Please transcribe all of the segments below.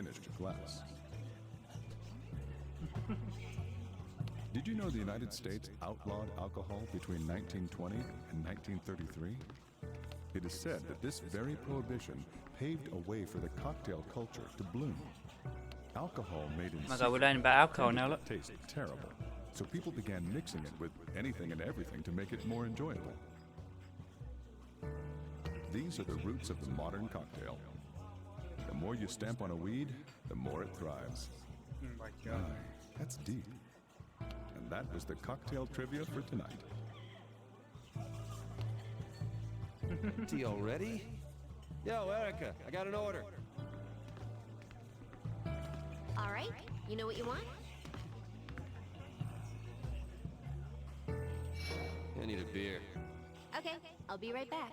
finished a glass. Did you know the United States outlawed alcohol between 1920 and 1933? It is said that this very prohibition paved a way for the cocktail culture to bloom. Alcohol made in My God, we're learning about alcohol now, look. tasted terrible, so people began mixing it with anything and everything to make it more enjoyable. These are the roots of the modern cocktail. The more you stamp on a weed, the more it thrives. Oh my God. That's deep. And that was the cocktail trivia for tonight. Tea already? Yo, Erica, I got an order. All right, you know what you want? I need a beer. Okay, I'll be right back.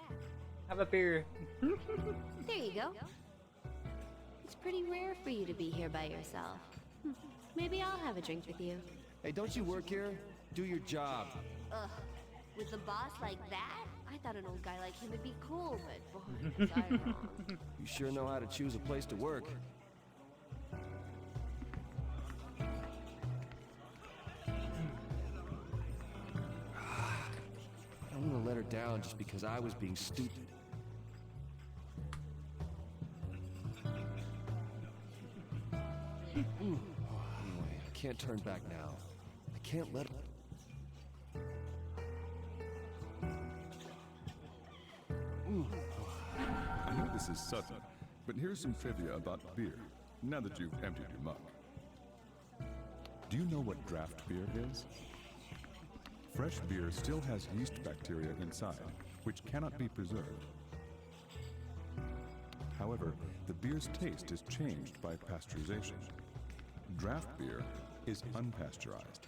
Have a beer. There you go. It's pretty rare for you to be here by yourself. Maybe I'll have a drink with you. Hey, don't you work here? Do your job. Ugh, with a boss like that? I thought an old guy like him would be cool, but boy, was I wrong. You sure know how to choose a place to work. I don't want to let her down just because I was being stupid. Anyway, I can't turn back now. I can't let her... I know this is sudden, but here's some trivia about beer, now that you've emptied your mug. Do you know what draft beer is? Fresh beer still has yeast bacteria inside, which cannot be preserved. However, the beer's taste is changed by pasteurization. Draft beer is unpasteurized.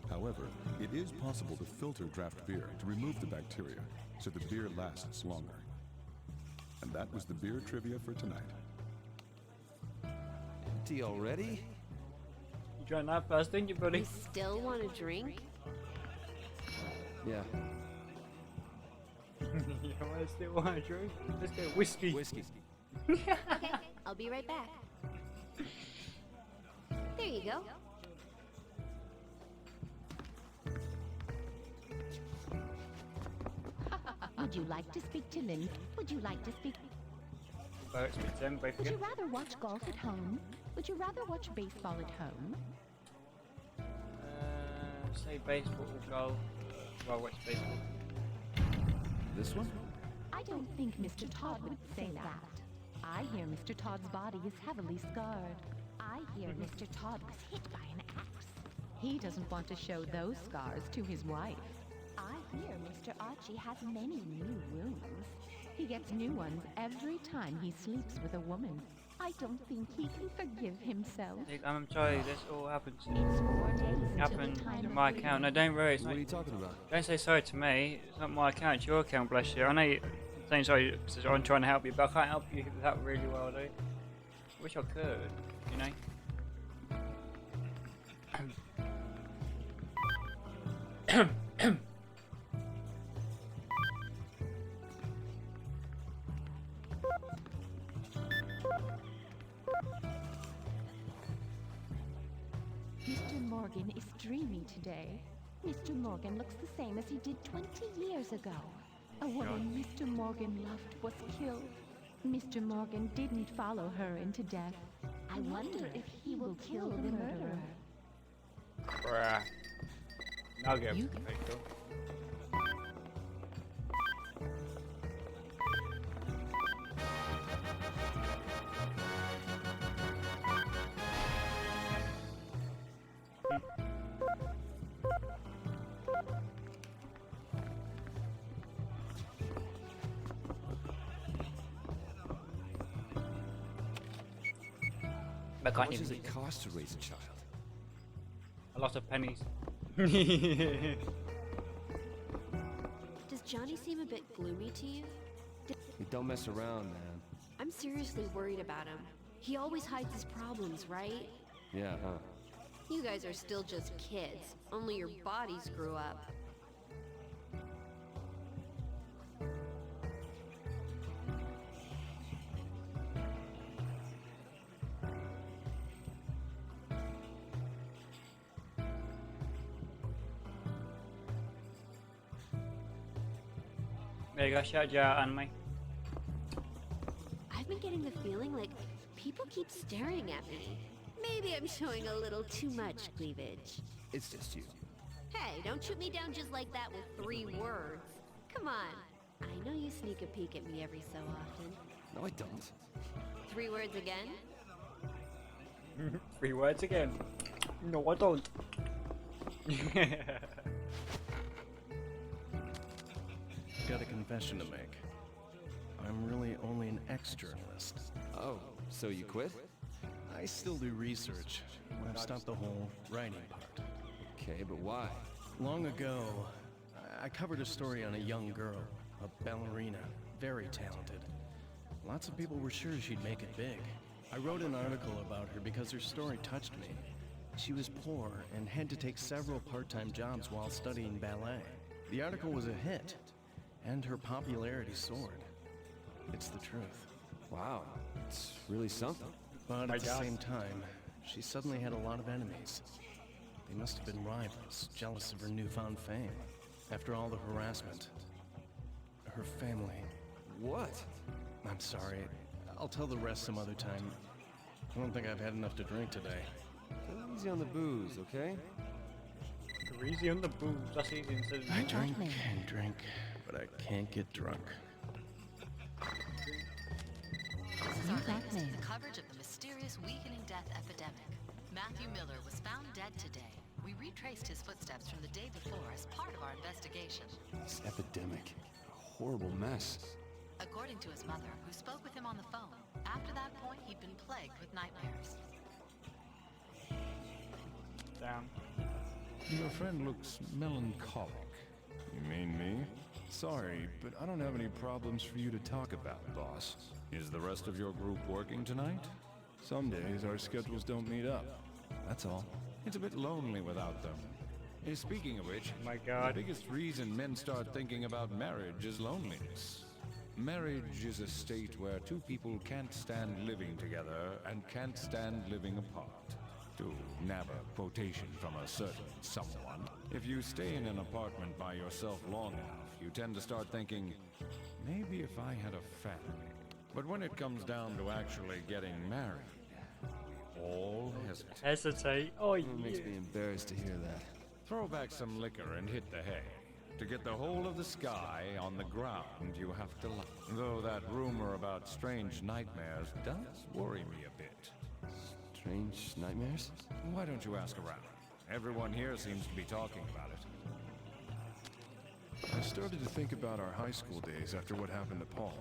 However, it is possible to filter draft beer to remove the bacteria so the beer lasts longer. And that was the beer trivia for tonight. Tea already? You drank that first, didn't you, buddy? You still want a drink? Yeah, You know, I still want a drink. Let's get whiskey. whiskey. Okay, I'll be right back. There you go. Would you like to speak to Lynn? Would you like to speak? Both with them, both Would you again. rather watch golf at home? Would you rather watch baseball at home? Say baseball or golf. Well, watch baseball. This one? I don't think Mr. Todd would say that. I hear Mr. Todd's body is heavily scarred. I hear Mr. Todd was hit by an axe. He doesn't want to show those scars to his wife. I hear Mr. Archie has many new wounds. He gets new ones every time he sleeps with a woman. I don't think he can forgive himself. I'm sorry, this all happened to It's 4 days until happened the time to of my freedom. account. No, don't worry. It's What not, are you talking about? don't say sorry to me. It's not my account. It's your account. Bless you. I know you're saying sorry because I'm trying to help you, but I can't help you that really well, do. I wish I could. You know. Mr. Morgan is dreamy today. Mr. Morgan looks the same as he did 20 years ago. A woman Mr. Morgan loved was killed. Mr. Morgan didn't follow her into death. I wonder if he will kill the murderer. Bruh. I'll get You- pretty cool. I How can't much does even. it cost to raise a child? A lot of pennies. Does Johnny seem a bit gloomy to you? You don't mess around, man. I'm seriously worried about him. He always hides his problems, right? Yeah, huh? You guys are still just kids, only your bodies grew up. There you go, shout you out, anime. I've been getting the feeling like people keep staring at me. Maybe I'm showing a little too much cleavage. It's just you. Hey, don't shoot me down just like that with 3 words. Come on. I know you sneak a peek at me every so often. No, I don't. 3 words again? 3 words again. No, I don't. Got a confession to make. I'm really only an ex-journalist. Oh, so you quit? I still do research. I've stopped the whole writing part. Okay, but why? Long ago, I covered a story on a young girl, a ballerina, very talented. Lots of people were sure she'd make it big. I wrote an article about her because her story touched me. She was poor and had to take several part-time jobs while studying ballet. The article was a hit, and her popularity soared. It's the truth. Wow, it's really something. But My at the God. same time, she suddenly had a lot of enemies. They must have been rivals, jealous of her newfound fame. After all the harassment, her family. What? I'm sorry. I'll tell the rest some other time. I don't think I've had enough to drink today. Go easy on the booze, okay? You're easy on the boobs, that's easy instead of I drink and drink, but I can't get drunk. This is our latest in the coverage of the mysterious weakening death epidemic. Matthew Miller was found dead today. We retraced his footsteps from the day before as part of our investigation. This epidemic. A horrible mess. According to his mother, who spoke with him on the phone, after that point he'd been plagued with nightmares. Damn. Your friend looks melancholic. You mean me? Sorry, but I don't have any problems for you to talk about, boss. Is the rest of your group working tonight? Some days our schedules don't meet up. That's all. It's a bit lonely without them. Speaking of which, My God. the biggest reason men start thinking about marriage is loneliness. Marriage is a state where 2 people can't stand living together and can't stand living apart. To nab a quotation from a certain someone, if you stay in an apartment by yourself long enough, you tend to start thinking, maybe if I had a family. But when it comes down to actually getting married, all hesitate. Hesitate. Oh, It yeah. makes me embarrassed to hear that. Throw back some liquor and hit the hay. To get the whole of the sky on the ground, you have to lie. Though that rumor about strange nightmares does worry me a bit. Strange nightmares? Why don't you ask around? Everyone here seems to be talking about it. I started to think about our high school days after what happened to Paul.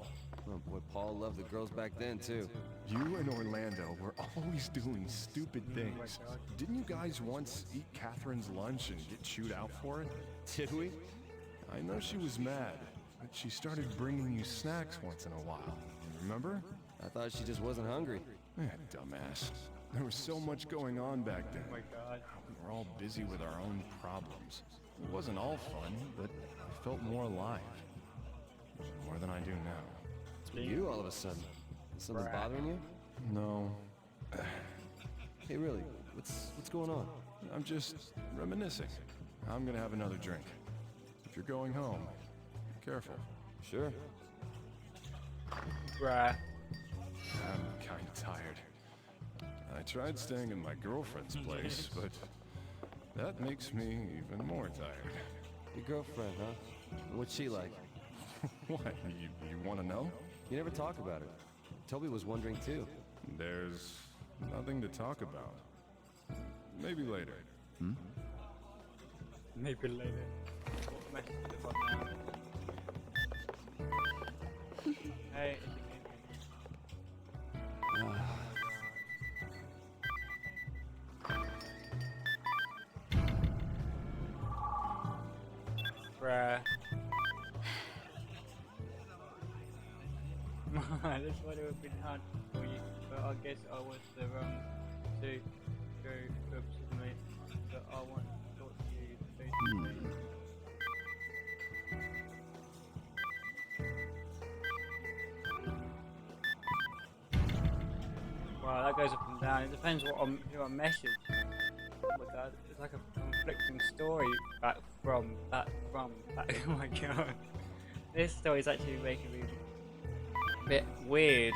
Oh boy, Paul loved the girls back then, too. You and Orlando were always doing stupid things. Didn't you guys once eat Catherine's lunch and get chewed out for it? Did we? I know she was mad, but she started bringing you snacks once in a while. Remember? I thought she just wasn't hungry. Dumbass. There was so much going on back then. Oh my God. We were all busy with our own problems. It wasn't all fun, but I felt more alive. More than I do now. It's with you all of a sudden. Is something Right. bothering you? No, Hey, really, what's going on? I'm just reminiscing. I'm gonna have another drink. If you're going home, be careful. Sure. Bruh. I'm kinda tired. I tried staying in my girlfriend's place, but that makes me even more tired. Your girlfriend, huh? What's she like? What? You wanna know? You never talk about her. Toby was wondering, too. There's nothing to talk about. Maybe later. Maybe later. What message have I got now? Hey, bruh. This would have been hard for you, but I guess I was the wrong to go to me. But I want to talk to you face to face. Wow, that goes up and down. It depends who I message. Oh my God, it's like a conflicting story. Back from. Oh my God. This story is actually making me a bit weird.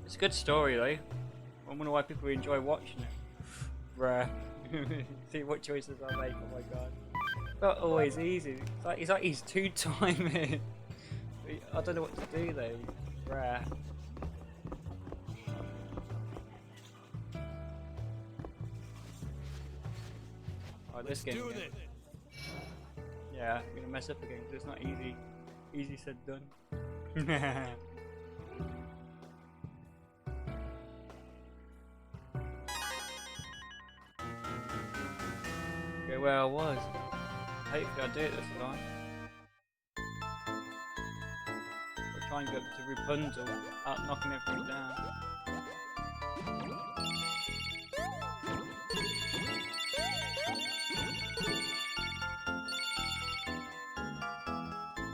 It's a good story though. I wonder why people enjoy watching it. Bruh. See what choices I make, oh my god. Not always easy. It's like he's two-timing. I don't know what to do though. Bruh. Alright, let's get it. Yeah, I'm gonna mess up again because it's not easy. Easy said, done. Okay, where I was. Hopefully I'll do it this time. We'll try and get to Rapunzel out knocking everything down.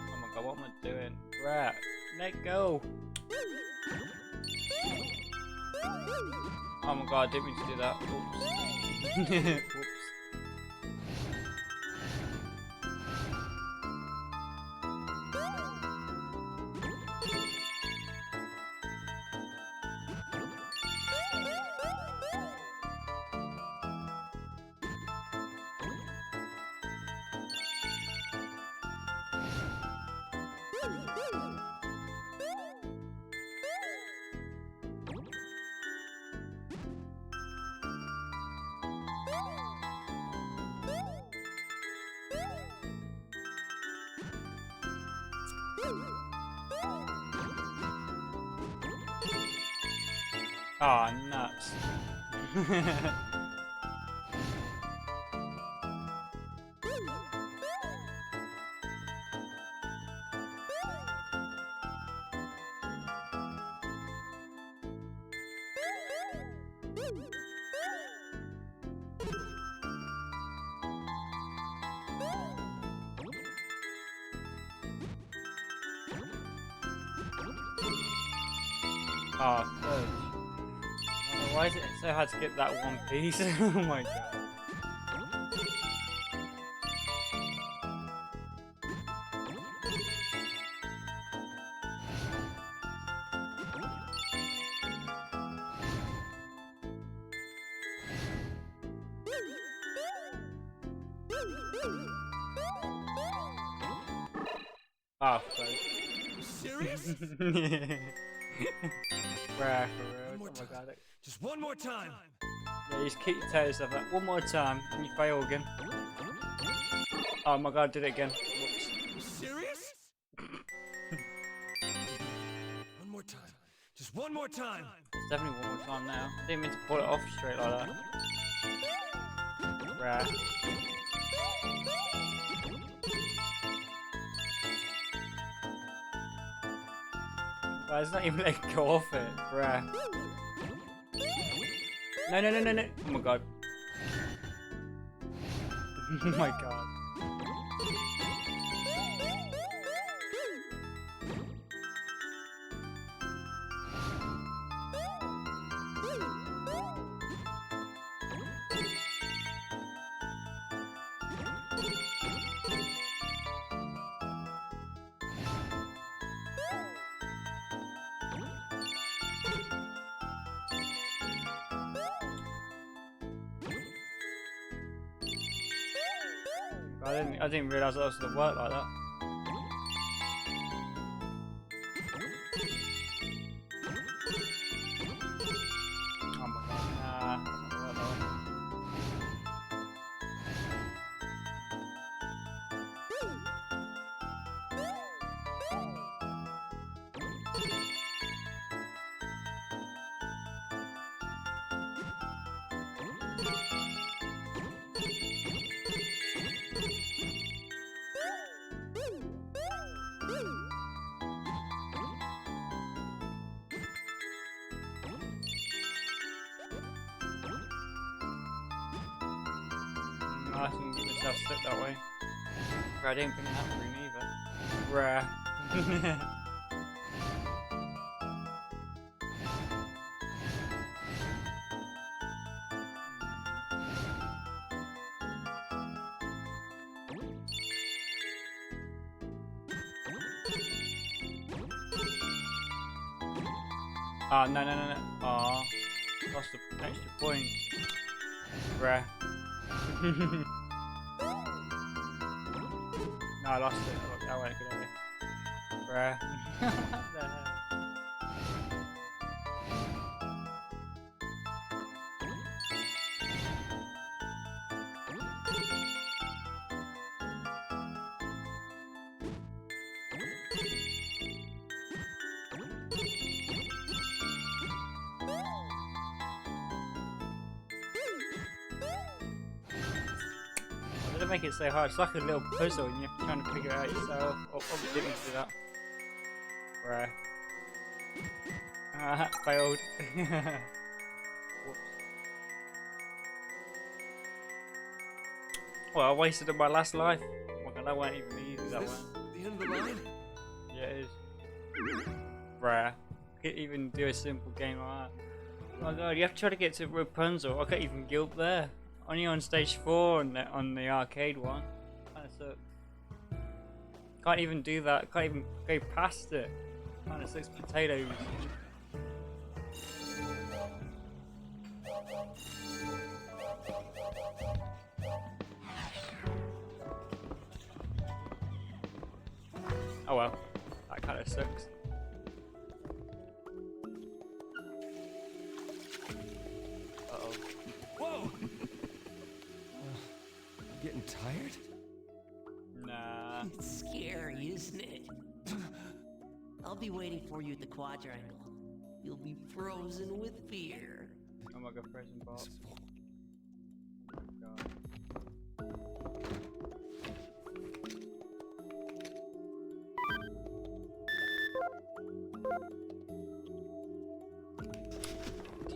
Oh my god, what am I doing? Rat, let go! Oh my god, I didn't mean to do that. Oops. Whoops. Aw, oh, nuts. Oh, fudge. Why is it so hard to get that one piece? Oh my god. Oh, fudge. Serious? Bruh, for real. Oh my god. Just one more time. Yeah, you just keep telling yourself that one more time and you fail again. Oh my god, I did it again. Whoops. Serious? One more time. Just one more time. It's definitely one more time now. I didn't mean to pull it off straight like that. Bruh. Well, it's not even letting go off it, bruh. No, no, no, no, no. Oh my god. Oh my god. I didn't realise that was going to work like that. Oh my god, nah, that's not gonna work that way. I can get myself stuck that way. Bro, I didn't think that through either. Bruh. Oh, no, no, no, no. Oh, lost the extra point. Bruh. No, I lost it. That wasn't a good idea. Bruh. What the hell? Why did it make it so hard? It's like a little puzzle and you're trying to figure it out yourself. Oh, obviously didn't do that. Bruh. Ah, failed. Whoops. Well, I wasted my last life. Oh my god, that wasn't even easy, that one. The end of the line? Yeah, it is. Bruh. Can't even do a simple game like that. Oh my god, you have to try to get to Rapunzel. I can't even guilt there. Only on stage 4 on the arcade one. Kinda sucks. Can't even do that. Can't even go past it. Kinda sucks potatoes. Oh well. That kinda sucks. Uh-oh. Whoa! Getting tired? Nah. It's scary, isn't it? I'll be waiting for you at the quadrangle. You'll be frozen with fear. Oh my god, prison box. Oh my god.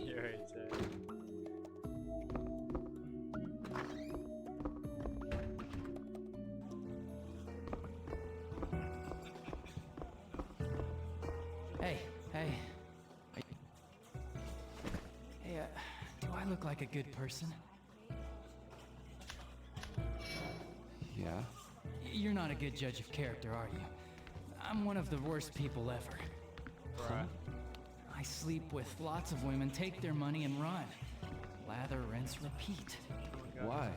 You're right there. Hey, hey. Hey, do I look like a good person? Yeah. You're not a good judge of character, are you? I'm one of the worst people ever. Right. I sleep with lots of women, take their money and run. Lather, rinse, repeat. Why?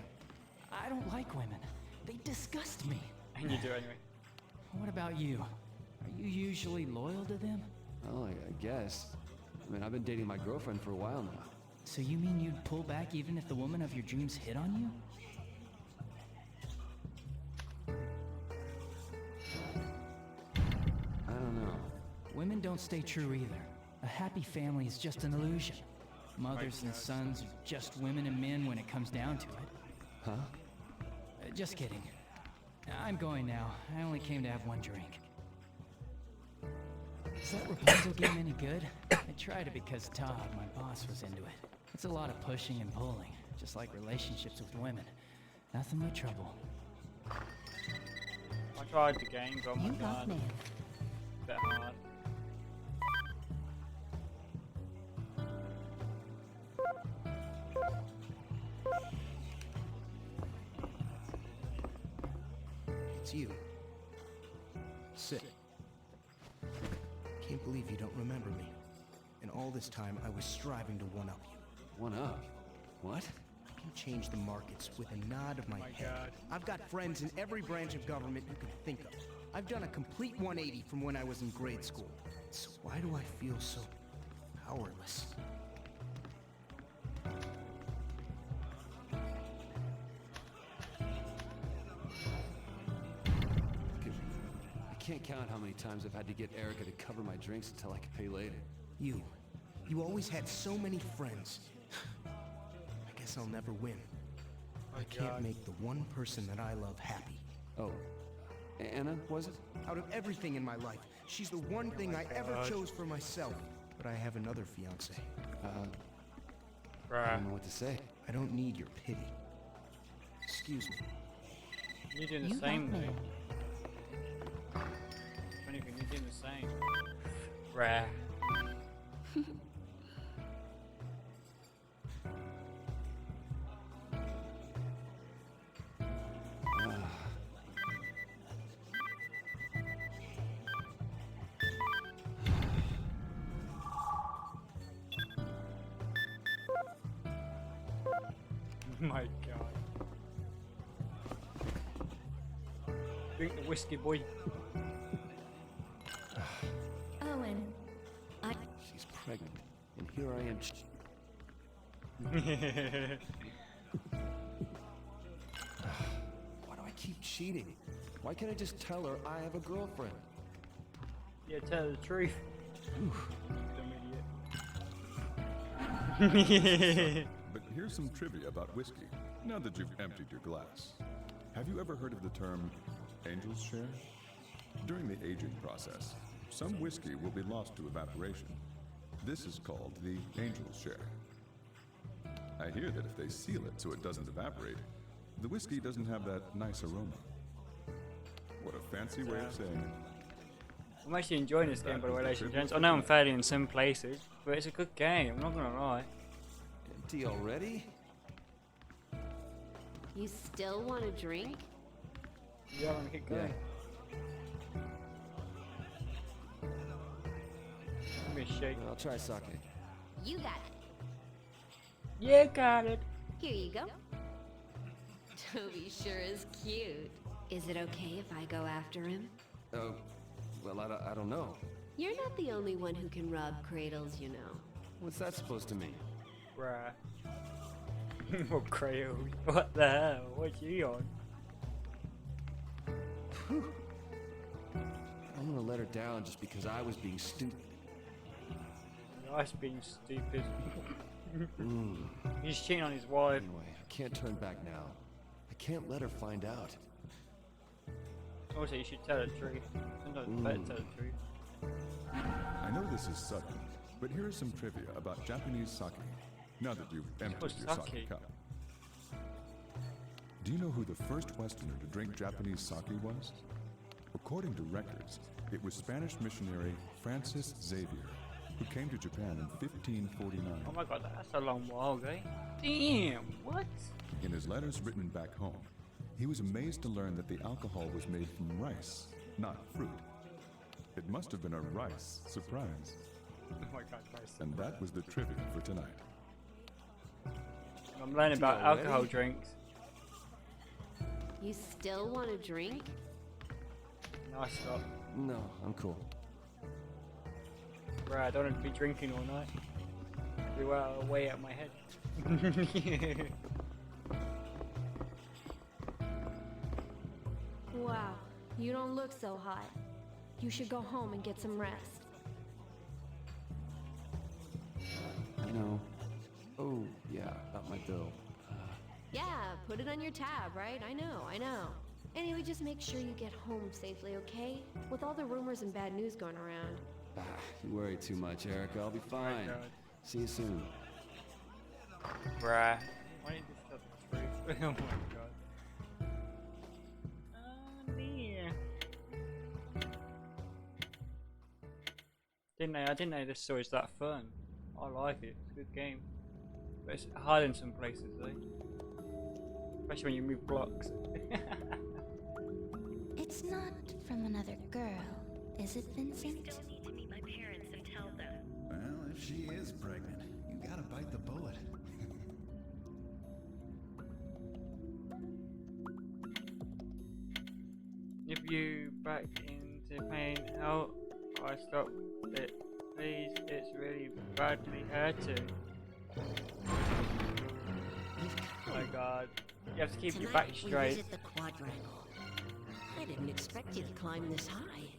I don't like women. They disgust me. And you do anyway. What about you? Are you usually loyal to them? Oh, I guess. I mean, I've been dating my girlfriend for a while now. So you mean you'd pull back even if the woman of your dreams hit on you? I don't know. Women don't stay true either. A happy family is just an illusion. Mothers and sons are just women and men when it comes down to it. Huh? Just kidding. I'm going now. I only came to have one drink. Is that Rapunzel game any good? I tried it because Todd, my boss, was into it. It's a lot of pushing and pulling, just like relationships with women. Nothing but trouble. I tried the game, but oh my You got god. mail. Bit hard. It's you. Sit. Can't believe you don't remember me. And all this time, I was striving to one-up you. One up. What? I can change the markets with a nod of my head. God. I've got friends in every branch of government you could think of. I've done a complete 180 from when I was in grade school. So why do I feel so powerless? I can't count how many times I've had to get Erica to cover my drinks until I could pay later. You always had so many friends. I guess I'll never win. I can't make the one person that I love happy. Oh, Anna, was it? Out of everything in my life, she's the one thing I ever chose for myself. But I have another fiance. I Bruh. don't know what to say. I don't need your pity. Excuse me. You're doing You the same got thing. mail. Funny thing, you're doing the same. Rare. My god. Drink the whiskey, boy. Owen, She's pregnant, and here I am. Why do I keep cheating? Why can't I just tell her I have a girlfriend? Yeah, tell her the truth. Dumb idiot. But here's some trivia about whiskey, now that you've emptied your glass. Have you ever heard of the term angel's share? During the aging process, some whiskey will be lost to evaporation. This is called the angel's share. I hear that if they seal it so it doesn't evaporate, the whiskey doesn't have that nice aroma. What a fancy way of saying it. I'm actually enjoying this game, by the way, ladies and gents. I know I'm failing in some places, but it's a good game, I'm not gonna lie. Empty already? you still want to drink? Yeah, I'm gonna keep going. Give me a shake. I'll try sake. You got it. Yeah, got it. Here you go. Toby sure is cute. Is it okay if I go after him? Oh, well, I don't know. You're not the only one who can rob cradles, you know. What's that supposed to mean? Bruh. Oh, Crayola. What the hell? What's he on? I'm gonna let her down just because I was being stupid. Nice being stupid. He's cheating on his wife. Anyway, I can't turn back now. I can't let her find out. Also, you should tell the truth. Sometimes it's better to tell the truth. I know this is sudden, but here is some trivia about Japanese sake, now that you've emptied your sake sake? cup. Do you know who the first Westerner to drink Japanese sake was? According to records, it was Spanish missionary Francis Xavier, who came to Japan in 1549. Oh my god, that's a long while ago. Damn, what? In his letters written back home, he was amazed to learn that the alcohol was made from rice, not fruit. It must have been a rice surprise. Oh my god, Christ. And that was the trivia for tonight. I'm learning about already? alcohol drinks. You still want to drink? Nice stop. No, I'm cool. Bruh, I don't want to be drinking all night. Be way out of my head. Wow, you don't look so hot. You should go home and get some rest. I know. Oh, yeah, about my bill. Yeah, put it on your tab, right? I know. Anyway, just make sure you get home safely, okay? With all the rumors and bad news going around. You worry too much, Erica. I'll be fine. God. See you soon. Bruh. Why didn't you tell the truth? Oh my god. Oh dear. I didn't know this story's that fun. I like it. It's a good game. But it's hard in some places though. Especially when you move blocks. It's not from another girl, is it, Vincent? Still need to meet my parents and tell them. Well, if she is pregnant, you gotta bite the bullet. If you back into pain, how I stop it, please. It's really badly hurting. Oh my god. You have to keep your back Tonight, we straight. visit the quadrangle. I didn't expect you to climb this high.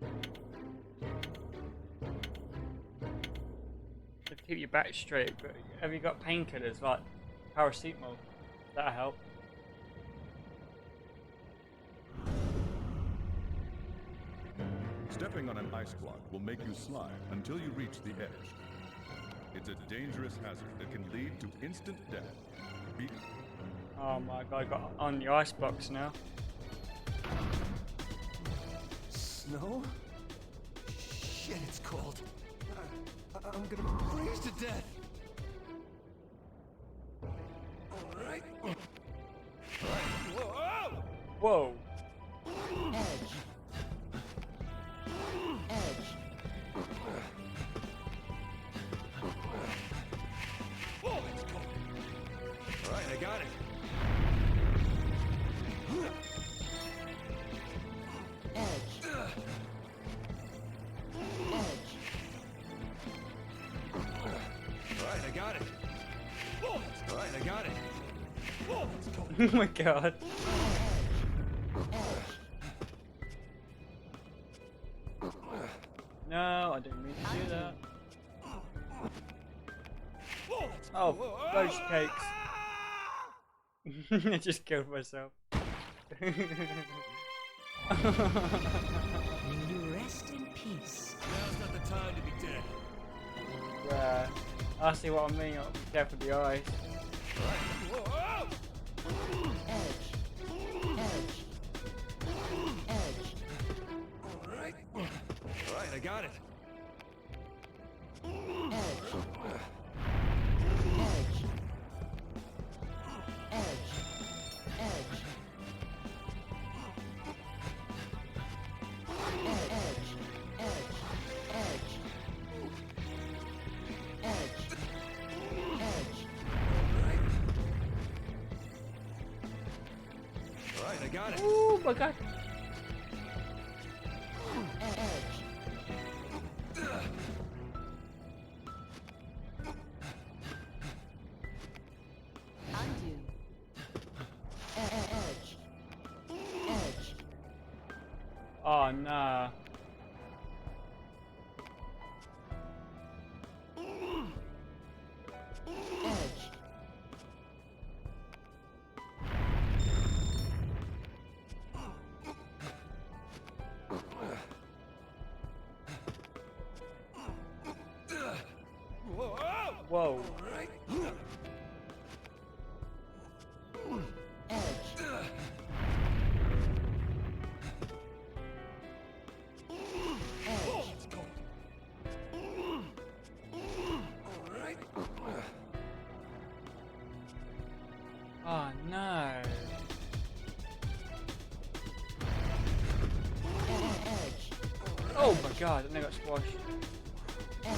You have to keep your back straight, but have you got painkillers like paracetamol? That'll help. Stepping on an ice block will make you slide until you reach the edge. It's a dangerous hazard that can lead to instant death. Oh my god, I got on the ice box now. Snow? Shit, it's cold. I'm gonna freeze to death. Alright. Whoa! Edge. Edge. got it. Alright, I got it. Oh my god. No, I didn't mean to do that. Oh, roast cakes. I just killed myself. May you rest in peace. Now's not the time to be dead. Yeah, I see what I mean. I'll be careful with the eyes. Edge. Edge. Edge. Alright, I got it. Edge. Edge. Edge. Edge. Edge. Edge. Edge. Edge. Edge. Alright, I got it. Oh my god. Edge. Undo. Edge. Edge. Oh nah. Edge. Whoa. Edge. Oh no. Edge. Oh my god, and I got squashed. Edge.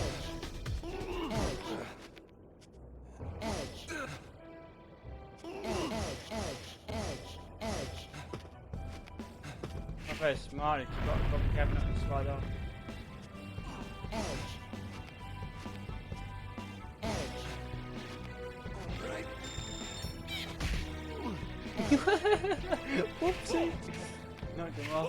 Edge. Edge. I'm very smart, you've got to be careful not to slide off. Edge. Whoopsie. Knocked him off.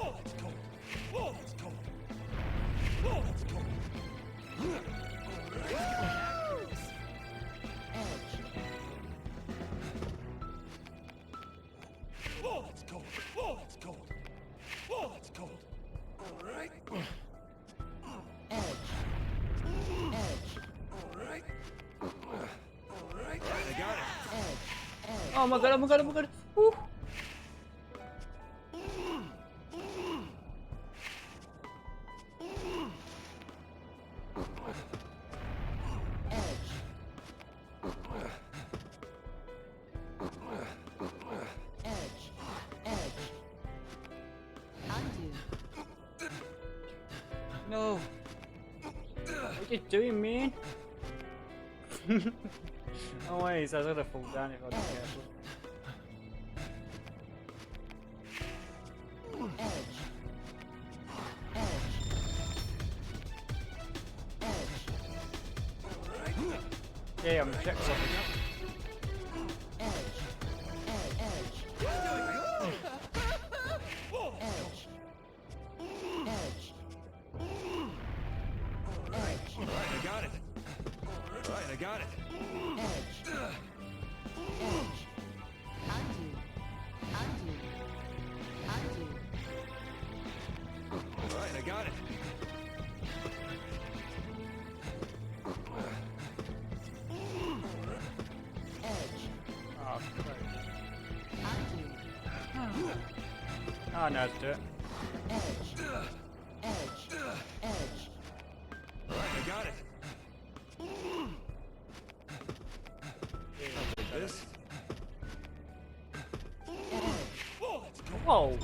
Oh my god, oh my god, oh my god. Woo. No. What are you doing, man? Oh wait, I was gonna fall down if I wasn't careful. Yeah, I'm checking something up. I got it. Alright, I got it. Oh, oh, no, let's do it. Alright, I got it. This? Whoa!